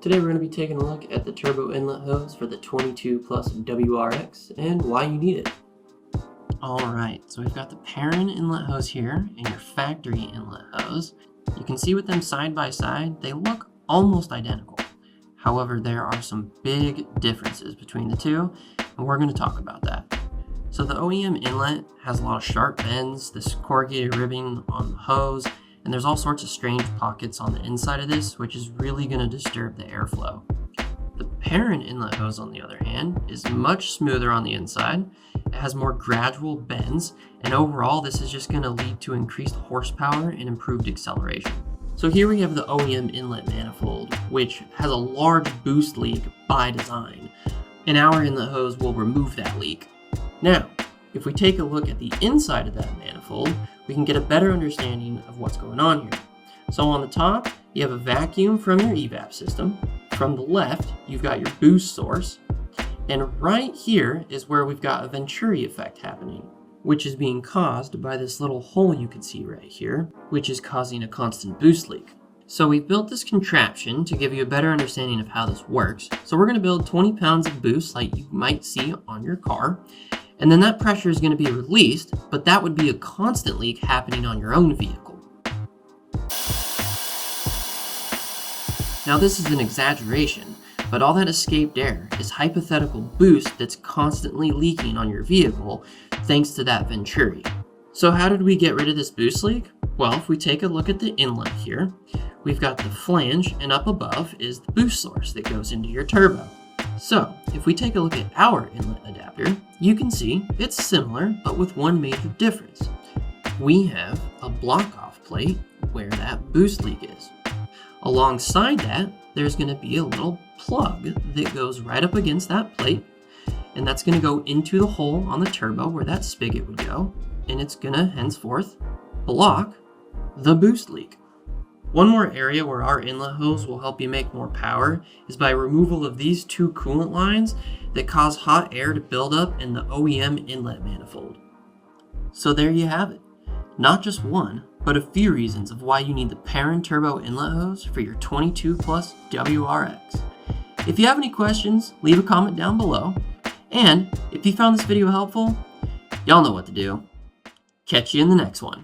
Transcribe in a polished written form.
Today we're going to be taking a look at the turbo inlet hose for the 22 Plus WRX and why you need it. Alright, so we've got the PERRIN inlet hose here and your factory inlet hose. You can see with them side by side, they look almost identical. However, there are some big differences between the two, and we're going to talk about that. So the OEM inlet has a lot of sharp bends, this corrugated ribbing on the hose, and there's all sorts of strange pockets on the inside of this, which is really going to disturb the airflow. The PERRIN inlet hose, on the other hand, is much smoother on the inside. It has more gradual bends, and overall this is just going to lead to increased horsepower and improved acceleration. So here we have the OEM inlet manifold, which has a large boost leak by design, and our inlet hose will remove that leak. Now, if we take a look at the inside of that manifold, we can get a better understanding of what's going on here. So on the top, you have a vacuum from your evap system. From the left, you've got your boost source. And right here is where we've got a Venturi effect happening, which is being caused by this little hole you can see right here, which is causing a constant boost leak. So we've built this contraption to give you a better understanding of how this works. So we're going to build 20 pounds of boost like you might see on your car. And then that pressure is going to be released, but that would be a constant leak happening on your own vehicle. Now this is an exaggeration, but all that escaped air is hypothetical boost that's constantly leaking on your vehicle thanks to that Venturi. So how did we get rid of this boost leak? Well, if we take a look at the inlet here, we've got the flange, and up above is the boost source that goes into your turbo. So, if we take a look at our inlet adapter, you can see it's similar, but with one major difference. We have a block-off plate where that boost leak is. Alongside that, there's going to be a little plug that goes right up against that plate, and that's going to go into the hole on the turbo where that spigot would go, and it's going to henceforth block the boost leak. One more area where our inlet hose will help you make more power is by removal of these two coolant lines that cause hot air to build up in the OEM inlet manifold. So there you have it. Not just one, but a few reasons of why you need the PERRIN turbo inlet hose for your 22 Plus WRX. If you have any questions, leave a comment down below. And if you found this video helpful, y'all know what to do. Catch you in the next one.